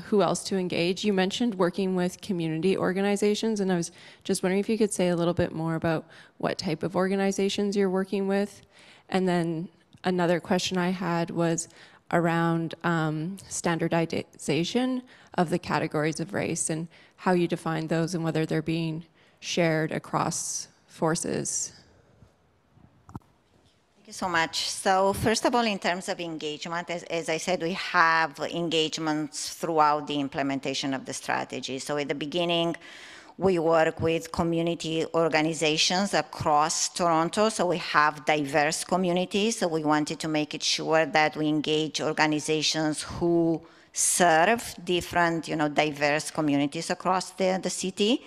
who else to engage. You mentioned working with community organizations, and I was just wondering if you could say a little bit more about what type of organizations you're working with. And then another question I had was around standardization of the categories of race and how you define those and whether they're being shared across forces. Thank you so much. So first of all, in terms of engagement, as I said, we have engagements throughout the implementation of the strategy. So at the beginning, We work with community organizations across Toronto, so we have diverse communities. So we wanted to make it sure that we engage organizations who serve different, diverse communities across the city.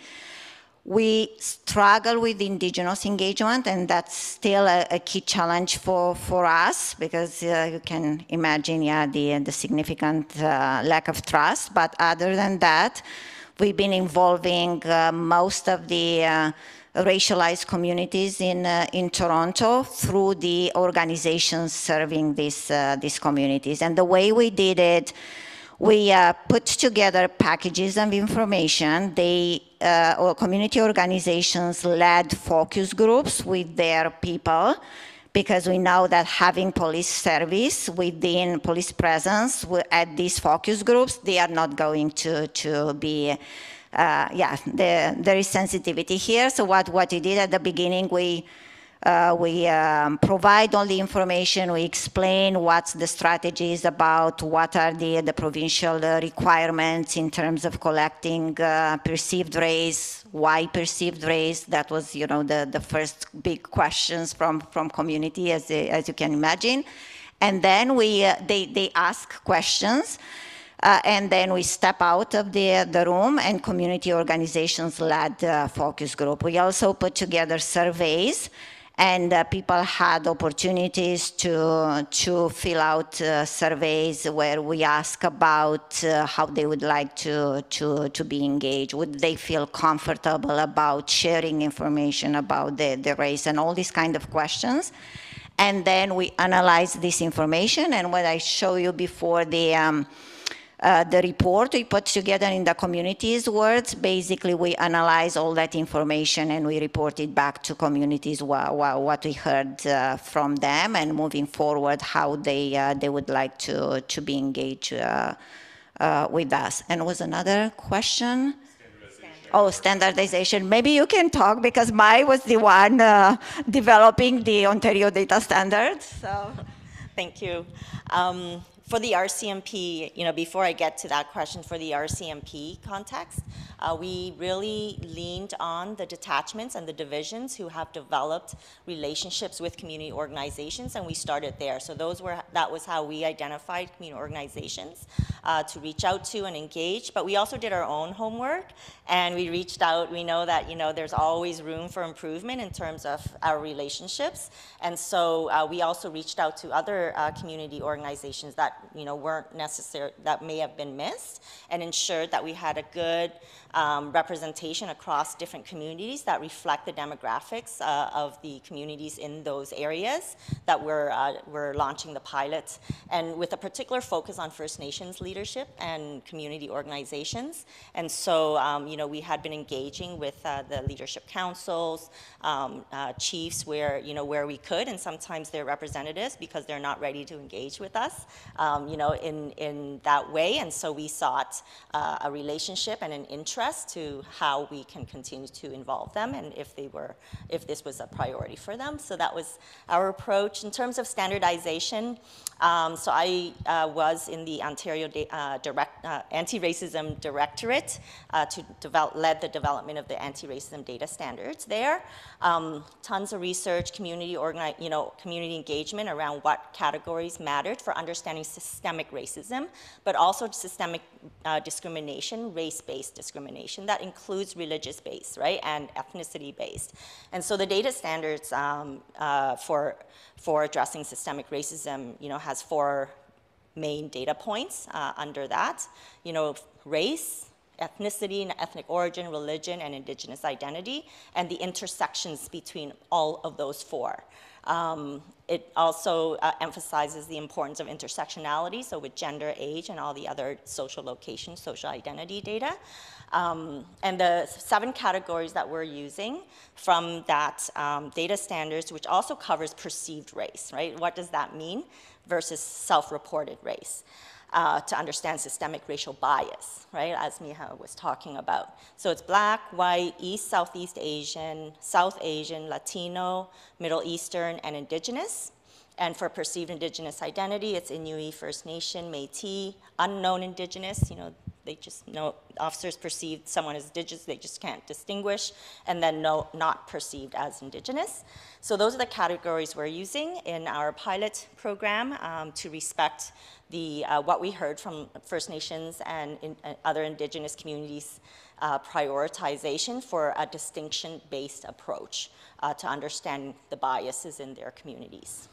We struggle with indigenous engagement, and that's still a key challenge for us, because you can imagine, the significant lack of trust. But other than that, we've been involving most of the racialized communities in Toronto through the organizations serving these communities. And the way we did it, we put together packages of information. Or community organizations led focus groups with their people, because we know that having police service within police presence at these focus groups, they are not going to be, there is sensitivity here. So what we did at the beginning, we provide all the information, we explain what the strategy is about, what are the provincial requirements in terms of collecting perceived race, why perceived race. That was, the first big questions from community, as you can imagine. And then they ask questions, and then we step out of the room, and community organizations led focus group. We also put together surveys, and people had opportunities to fill out surveys where we ask about how they would like to be engaged. Would they feel comfortable about sharing information about the race, and all these kind of questions. And then we analyze this information, and what I show you before, the report we put together in the communities' words, basically we analyze all that information and we report it back to communities what we heard from them, and moving forward how they would like to be engaged with us. And was another question? Oh, standardization. Maybe you can talk, because Mai was the one developing the Ontario data standards. So, thank you. For the RCMP, before I get to that question, for the RCMP context, we really leaned on the detachments and the divisions who have developed relationships with community organizations, and we started there. So that was how we identified community organizations to reach out to and engage. But we also did our own homework, and we reached out. We know that there's always room for improvement in terms of our relationships, and so we also reached out to other community organizations that weren't necessary, that may have been missed, and ensured that we had a good representation across different communities that reflect the demographics of the communities in those areas that we're launching the pilot, and with a particular focus on First Nations leadership and community organizations. And so we had been engaging with the leadership councils, chiefs where we could, and sometimes their representatives, because they're not ready to engage with us in that way. And so we sought a relationship and an interest to how we can continue to involve them, and if this was a priority for them. So that was our approach. In terms of standardization, so I was in the Ontario Anti-Racism Directorate led the development of the anti-racism data standards there. Tons of research, community engagement around what categories mattered for understanding systemic racism, but also systemic discrimination, race-based discrimination. That includes religious-based, right, and ethnicity-based. And so the data standards for addressing systemic racism, has 4 main data points under that. Race, ethnicity and ethnic origin, religion, and Indigenous identity, and the intersections between all of those 4. It also emphasizes the importance of intersectionality, so with gender, age, and all the other social location, social identity data. And the 7 categories that we're using from that data standards, which also covers perceived race, right? What does that mean versus self-reported race? To understand systemic racial bias, right, as Miha was talking about. So it's Black, White, East, Southeast Asian, South Asian, Latino, Middle Eastern, and Indigenous. And for perceived Indigenous identity, it's Inuit, First Nation, Métis, unknown Indigenous, they just know, officers perceive someone as Indigenous, they just can't distinguish, and then no, not perceived as Indigenous. So those are the categories we're using in our pilot program to respect the, what we heard from First Nations and other Indigenous communities prioritization for a distinction-based approach to understand the biases in their communities.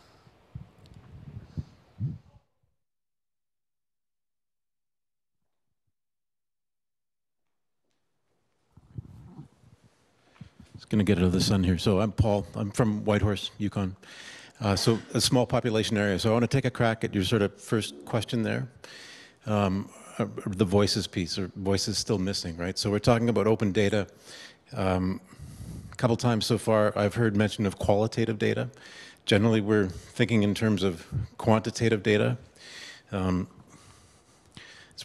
It's going to get out of the sun here. So I'm Paul. I'm from Whitehorse, Yukon. So a small population area. So I want to take a crack at your sort of first question there. The voices piece, or voices still missing, right? So we're talking about open data. A couple times so far, I've heard mention of qualitative data. Generally, we're thinking in terms of quantitative data. It's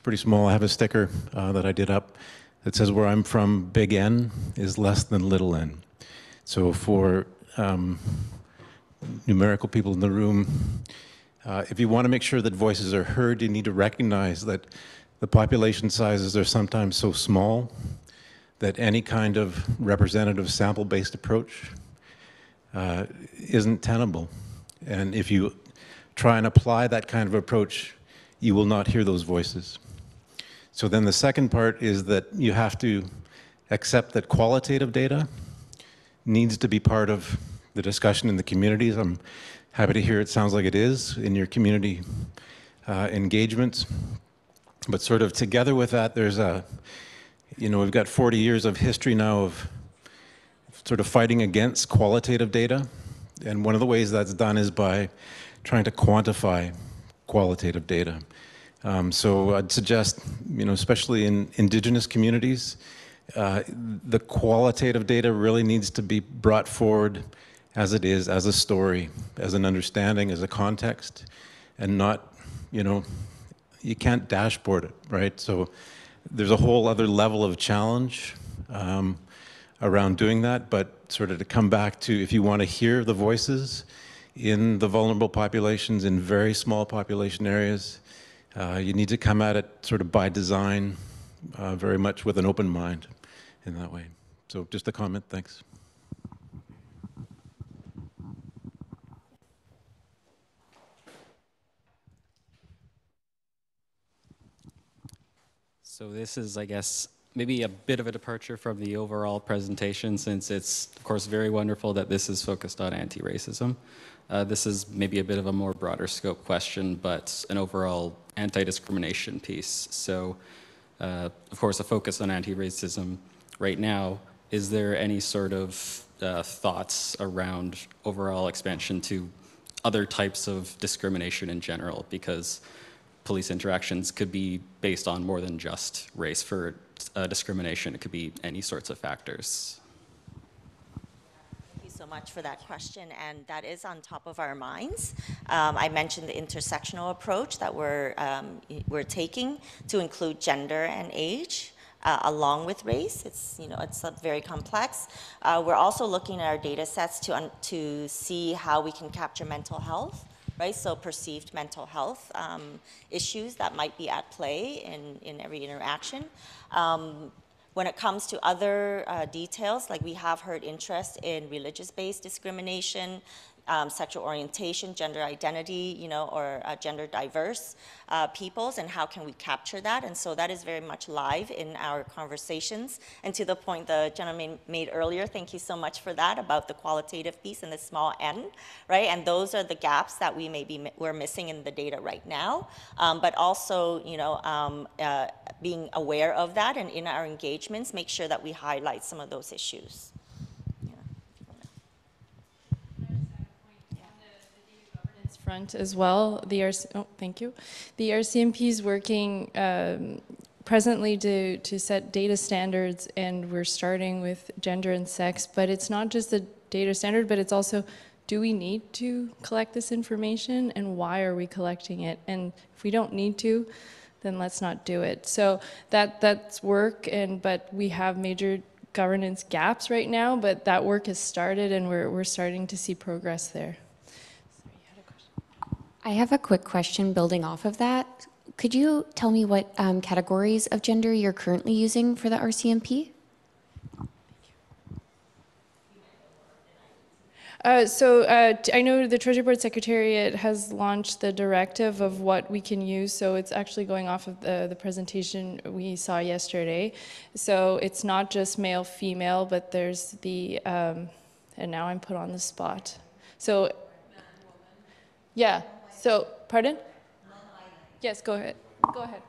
pretty small. I have a sticker that I did up that says where I'm from, big N is less than little n. So for numerical people in the room, if you want to make sure that voices are heard, you need to recognize that the population sizes are sometimes so small that any kind of representative sample-based approach isn't tenable. And if you try and apply that kind of approach, you will not hear those voices. So then the second part is that you have to accept that qualitative data needs to be part of the discussion in the communities. I'm happy to hear it sounds like it is in your community engagements. But sort of together with that, there's a, you know, we've got 40 years of history now of sort of fighting against qualitative data. And one of the ways that's done is by trying to quantify qualitative data. So I'd suggest, you know, especially in Indigenous communities, the qualitative data really needs to be brought forward as it is, as a story, as an understanding, as a context, and not, you know, you can't dashboard it, right? So there's a whole other level of challenge around doing that, but sort of to come back to, if you want to hear the voices in the vulnerable populations, in very small population areas, you need to come at it sort of by design, very much with an open mind in that way. So just a comment, thanks. So this is, I guess, maybe a bit of a departure from the overall presentation, since it's, of course, very wonderful that this is focused on anti-racism. This is maybe a bit of a more broader scope question, but an overall anti-discrimination piece. So, of course, a focus on anti-racism right now. Is there any sort of thoughts around overall expansion to other types of discrimination in general? Because police interactions could be based on more than just race. For discrimination, it could be any sorts of factors. Thank you so much for that question, and that is on top of our minds. I mentioned the intersectional approach that we're taking to include gender and age. Along with race, it's, you know, it's very complex. We're also looking at our data sets to see how we can capture mental health, right? So perceived mental health issues that might be at play in every interaction. When it comes to other details, like we have heard interest in religious-based discrimination, sexual orientation, gender identity, you know, or gender diverse peoples, and how can we capture that? And so that is very much live in our conversations. And to the point the gentleman made earlier, thank you so much for that, about the qualitative piece and the small n, right? And those are the gaps that we're missing in the data right now. But also, you know, being aware of that, and in our engagements, make sure that we highlight some of those issues. Front as well. Thank you. The RCMP is working presently to set data standards, and we're starting with gender and sex, but it's not just the data standard, but it's also, do we need to collect this information, and why are we collecting it? And if we don't need to, then let's not do it. So that's work, but we have major governance gaps right now, but that work has started, and we're starting to see progress there. I have a quick question building off of that. Could you tell me what categories of gender you're currently using for the RCMP? I know the Treasury Board Secretariat has launched the directive of what we can use, so it's actually going off of the presentation we saw yesterday. So it's not just male, female, but there's the, and now I'm put on the spot. So, yeah, so, pardon? Yes, go ahead. Go ahead.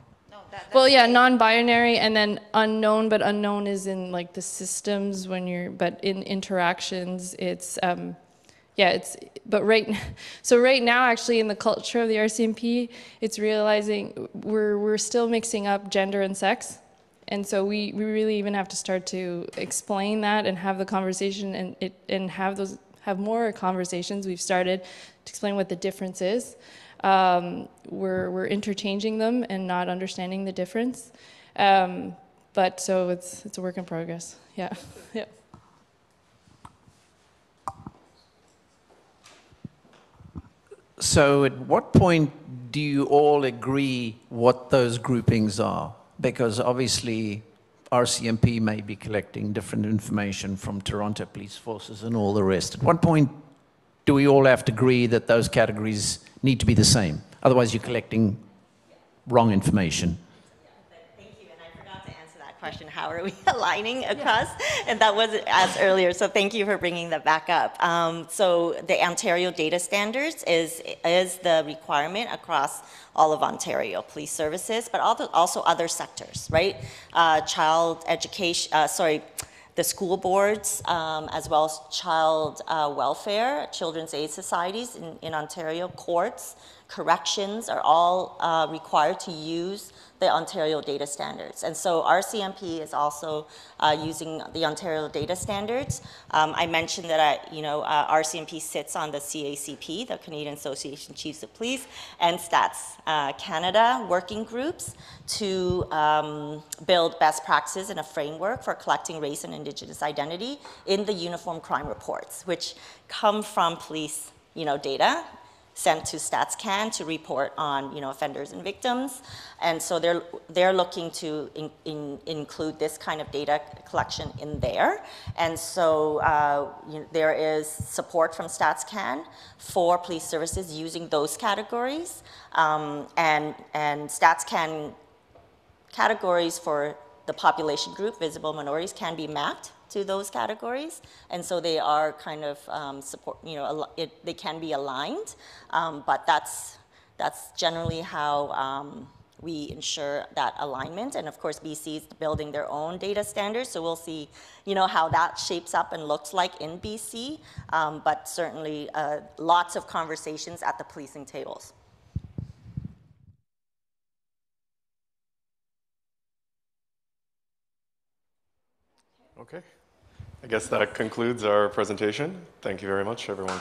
Well, yeah, non-binary and then unknown, but unknown is in like the systems when you're, but in interactions, it's, yeah, it's, but so right now actually in the culture of the RCMP, it's realizing we're still mixing up gender and sex. And so we really even have to start to explain that and have the conversation and have more conversations. We've started to explain what the difference is. We're interchanging them and not understanding the difference. But so it's a work in progress. Yeah. Yeah. So at what point do you all agree what those groupings are? Because obviously RCMP may be collecting different information from Toronto police forces and all the rest. At what point do we all have to agree that those categories need to be the same? Otherwise you're collecting wrong information. Thank you, and I forgot to answer that question. How are we aligning across? And that was asked earlier, so thank you for bringing that back up. So the Ontario Data Standards is the requirement across all of Ontario police services, but also other sectors, right? Child education, the school boards, as well as child welfare, children's aid societies in Ontario, courts, corrections are all required to use the Ontario data standards. And so RCMP is also using the Ontario data standards. I mentioned that RCMP sits on the CACP, the Canadian Association of Chiefs of Police, and Stats Canada working groups to build best practices and a framework for collecting race and Indigenous identity in the uniform crime reports, which come from police data sent to StatsCan to report on offenders and victims. And so they're looking to include this kind of data collection in there. And so there is support from StatsCan for police services using those categories. And StatsCan categories for the population group, visible minorities, can be mapped to those categories, and so they are kind of they can be aligned, but that's generally how we ensure that alignment. And of course, BC is building their own data standards, so we'll see how that shapes up and looks like in BC, but certainly lots of conversations at the policing tables. Okay. I guess that concludes our presentation. Thank you very much, everyone.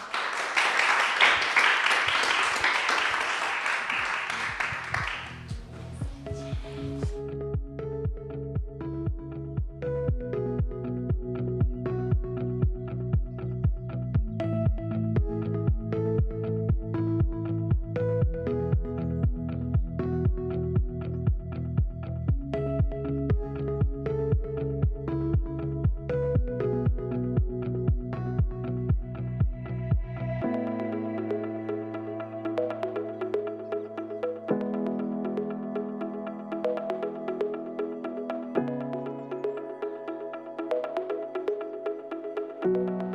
you.